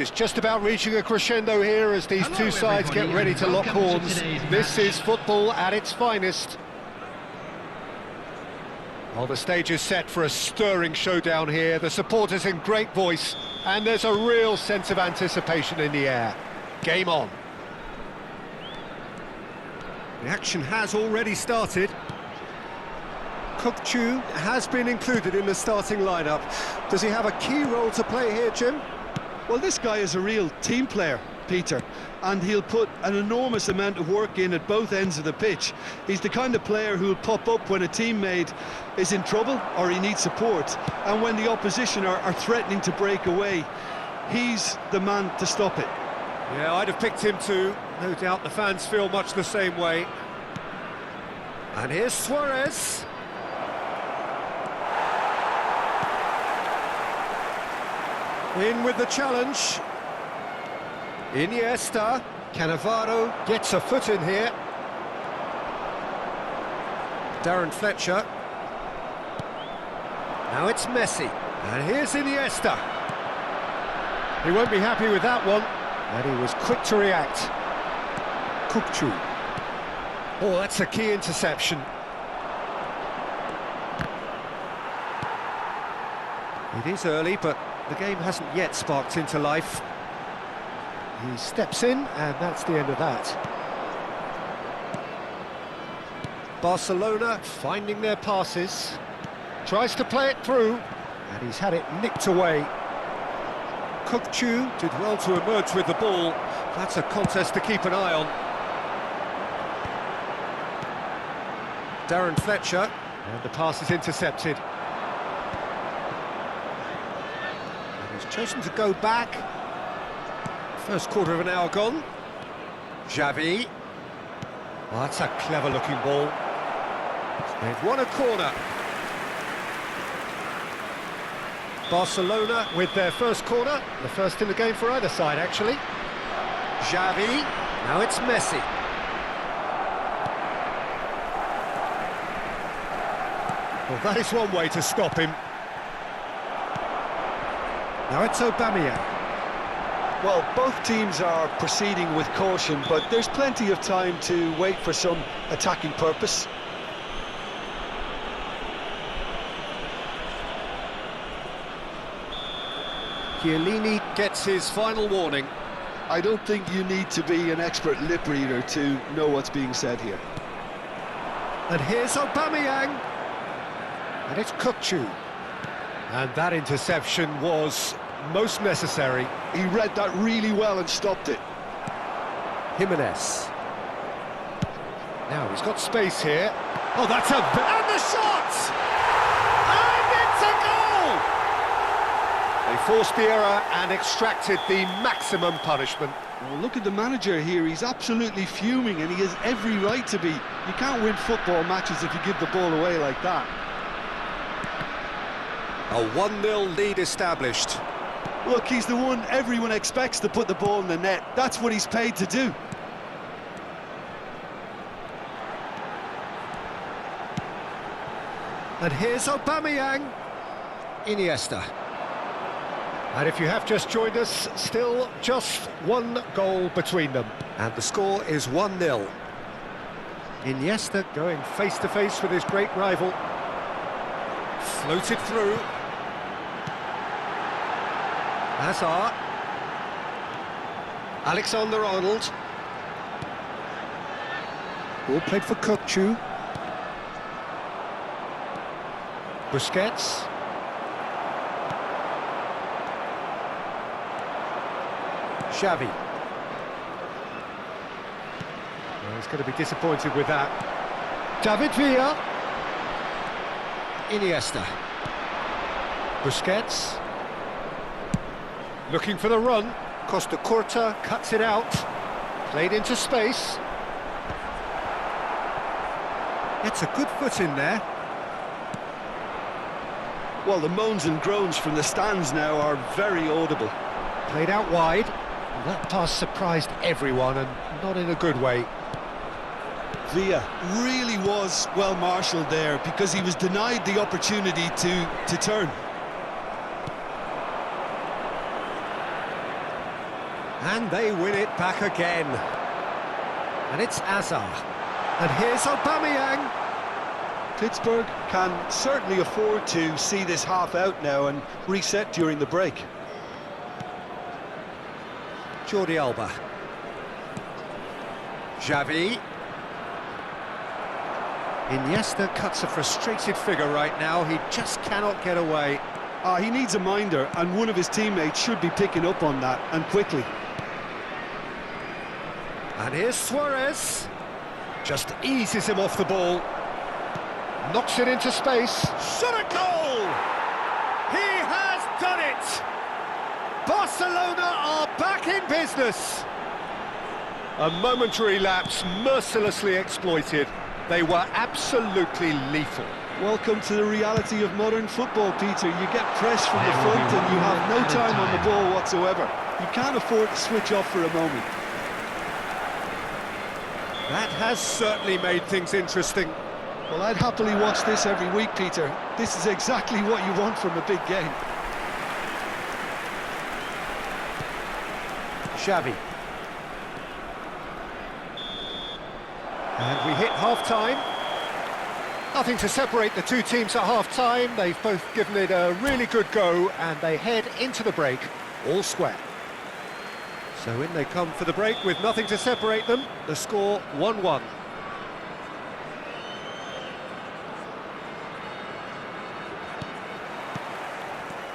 It's just about reaching a crescendo here as these two sides get ready to lock horns. This is football at its finest. Well, the stage is set for a stirring showdown here. The supporters in great voice, and there's a real sense of anticipation in the air. Game on. The action has already started. Kukçu has been included in the starting lineup. Does he have a key role to play here, Jim? Well, this guy is a real team player, Peter, and he'll put an enormous amount of work in at both ends of the pitch. He's the kind of player who'll pop up when a teammate is in trouble or he needs support, and when the opposition are threatening to break away, he's the man to stop it. Yeah, I'd have picked him too. No doubt the fans feel much the same way. And here's Suarez. In with the challenge. Iniesta. Cannavaro gets a foot in here. Darren Fletcher. Now it's Messi. And here's Iniesta. He won't be happy with that one. And he was quick to react. Kukçu. Oh, that's a key interception. It is early, but the game hasn't yet sparked into life. He steps in, and that's the end of that. Barcelona finding their passes. Tries to play it through, and he's had it nicked away. Kukçu did well to emerge with the ball. That's a contest to keep an eye on. Darren Fletcher, and the pass is intercepted. Chosen to go back. First quarter of an hour gone. Xavi. Well, that's a clever-looking ball. They've won a corner. Barcelona with their first corner. The first in the game for either side, actually. Xavi. Now it's Messi. Well, that is one way to stop him. Now it's Aubameyang. Well, both teams are proceeding with caution, but there's plenty of time to wait for some attacking purpose. Chiellini gets his final warning. I don't think you need to be an expert lip reader to know what's being said here. And here's Aubameyang. And it's Kukçu. And that interception was most necessary. He read that really well and stopped it. Jimenez. Now he's got space here. Oh, that's and the shot! And it's a goal! They forced the error and extracted the maximum punishment. Well, look at the manager here. He's absolutely fuming, and he has every right to be. You can't win football matches if you give the ball away like that. A 1-0 lead established. Look, he's the one everyone expects to put the ball in the net. That's what he's paid to do. And here's Aubameyang. Iniesta. And if you have just joined us, still just one goal between them. And the score is 1-0. Iniesta going face-to-face with his great rival. Floated through. Hazard. Alexander-Arnold. Ball played for Kukçu. Busquets. Xavi. Well, he's going to be disappointed with that. David Villa. Iniesta. Busquets. Looking for the run. Costa Curta cuts it out. Played into space. Gets a good foot in there. Well, the moans and groans from the stands now are very audible. Played out wide. That pass surprised everyone, and not in a good way. Villa really was well marshalled there because he was denied the opportunity to turn. And they win it back again. And it's Azar. And here's Aubameyang. Pittsburgh can certainly afford to see this half out now and reset during the break. Jordi Alba. Xavi. Iniesta cuts a frustrated figure right now. He just cannot get away. He needs a minder, and one of his teammates should be picking up on that, and quickly. And here's Suarez. Just eases him off the ball. Knocks it into space. Shot a goal! He has done it! Barcelona are back in business. A momentary lapse mercilessly exploited. They were absolutely lethal. Welcome to the reality of modern football, Peter. You get pressed from the front and you have no time on the ball whatsoever. You can't afford to switch off for a moment. That has certainly made things interesting. Well, I'd happily watch this every week, Peter. This is exactly what you want from a big game. Xavi. And we hit half-time. Nothing to separate the two teams at half-time. They've both given it a really good go, and they head into the break all square. So in they come for the break with nothing to separate them. The score 1-1.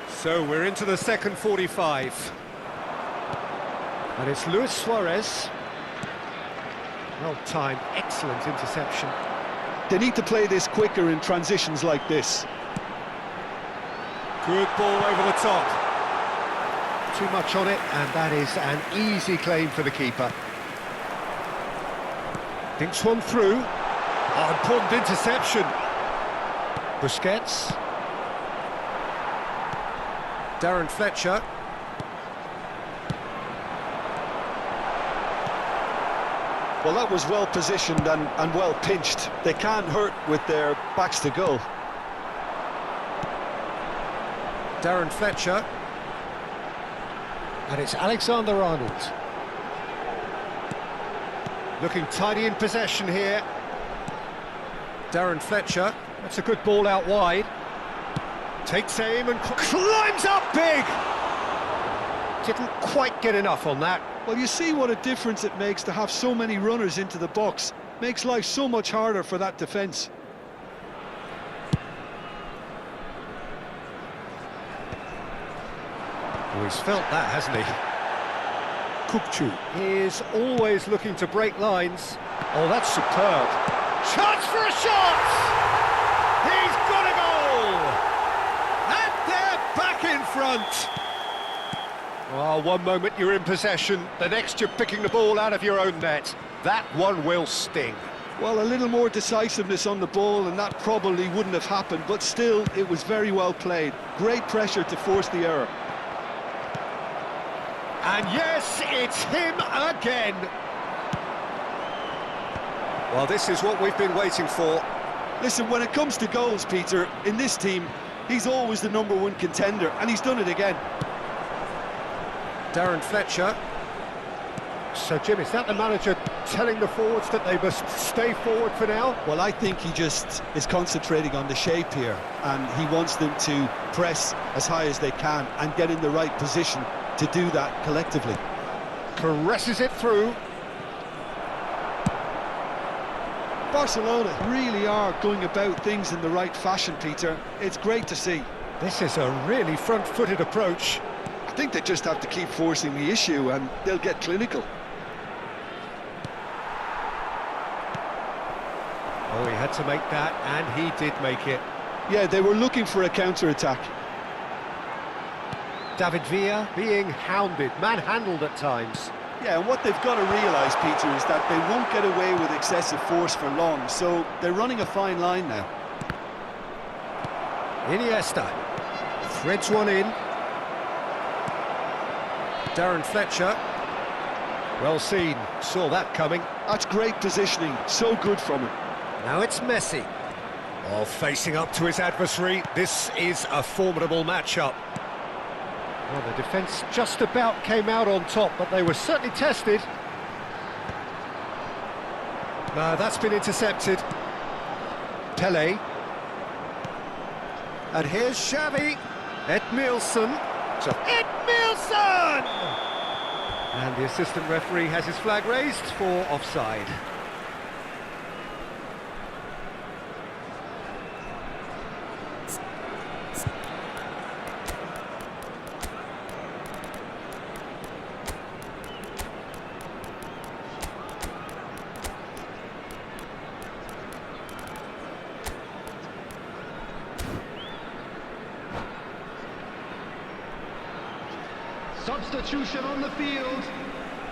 So we're into the second 45. And it's Luis Suarez. Well-timed, excellent interception. They need to play this quicker in transitions like this. Good ball over the top. Too much on it, and that is an easy claim for the keeper. Thinks one through. Oh, important interception. Busquets. Darren Fletcher. Well, that was well positioned and well pinched. They can't hurt with their backs to goal. Darren Fletcher. And it's Alexander-Arnold. Looking tidy in possession here. Darren Fletcher. That's a good ball out wide. Takes aim and climbs up big! Didn't quite get enough on that. Well, you see what a difference it makes to have so many runners into the box. Makes life so much harder for that defence. Oh, he's felt that, hasn't he? Kupchu is always looking to break lines. Oh, that's superb. Chance for a shot! He's got a goal! And they're back in front. Oh, one moment you're in possession, the next you're picking the ball out of your own net. That one will sting. Well, a little more decisiveness on the ball and that probably wouldn't have happened, but still, it was very well played. Great pressure to force the error. And yes, it's him again. Well, this is what we've been waiting for. Listen, when it comes to goals, Peter, in this team, he's always the #1 contender, and he's done it again. Darren Fletcher. So, Jim, is that the manager telling the forwards that they must stay forward for now? Well, I think he just is concentrating on the shape here, and he wants them to press as high as they can and get in the right position to do that collectively. Caresses it through. Barcelona really are going about things in the right fashion, Peter. It's great to see. This is a really front-footed approach. I think they just have to keep forcing the issue and they'll get clinical. Oh, he had to make that, and he did make it. Yeah, they were looking for a counter-attack. David Villa being hounded, manhandled at times. Yeah, and what they've got to realise, Peter, is that they won't get away with excessive force for long, so they're running a fine line now. Iniesta threads one in. Darren Fletcher. Well seen, saw that coming. That's great positioning, so good from him. Now it's Messi. Oh, facing up to his adversary. This is a formidable matchup. Well, the defence just about came out on top, but they were certainly tested. That's been intercepted. Pele. And here's Xavi. Edmilson. Edmilson! And the assistant referee has his flag raised for offside. Substitution on the field.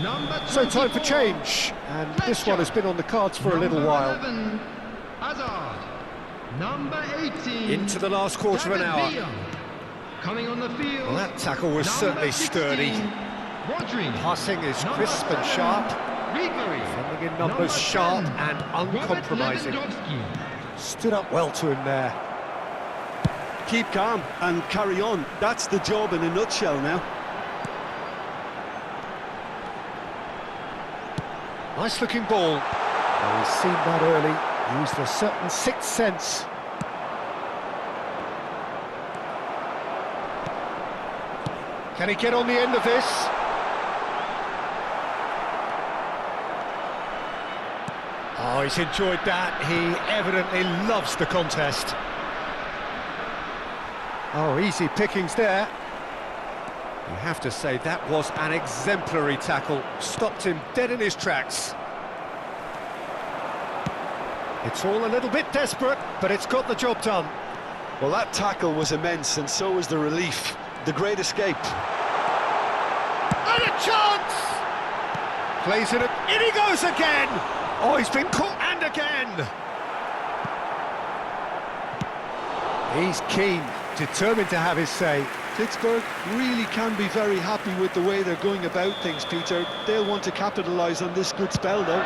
Number 24. So time for change, and this one has been on the cards for a little while. 11, Hazard. Number 18. Into the last quarter of an hour. Villa. Coming on the field. Well, that tackle was certainly 16, sturdy. Rodri. Passing is Number crisp and 7, sharp. Ribery. Defending in numbers Number sharp 10, and uncompromising. Robert Lewandowski. Stood up well to him there. Keep calm and carry on. That's the job in a nutshell now. Nice looking ball. Oh, he's seen that early. Used a certain sixth sense. Can he get on the end of this? Oh, he's enjoyed that. He evidently loves the contest. Oh, easy pickings there. You have to say that was an exemplary tackle. Stopped him dead in his tracks. It's all a little bit desperate, but it's got the job done. Well, that tackle was immense, and so was the relief. The great escape. And a chance! Plays it, in he goes again! Oh, he's been caught, and again! He's keen, determined to have his say. Pittsburgh really can be very happy with the way they're going about things, Peter. They'll want to capitalise on this good spell, though.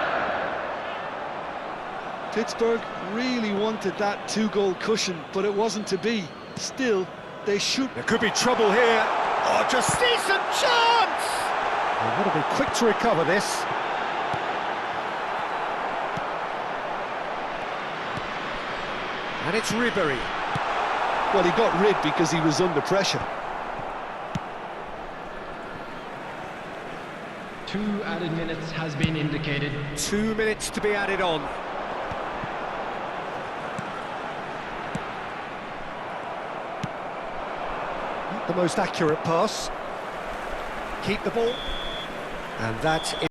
Pittsburgh really wanted that two-goal cushion, but it wasn't to be. Still, they should... There could be trouble here. Oh, just decent chance! They've got to be quick to recover this. And it's Ribery. Well, he got rid because he was under pressure. 2 added minutes has been indicated. 2 minutes to be added on. Not the most accurate pass. Keep the ball. And that's it.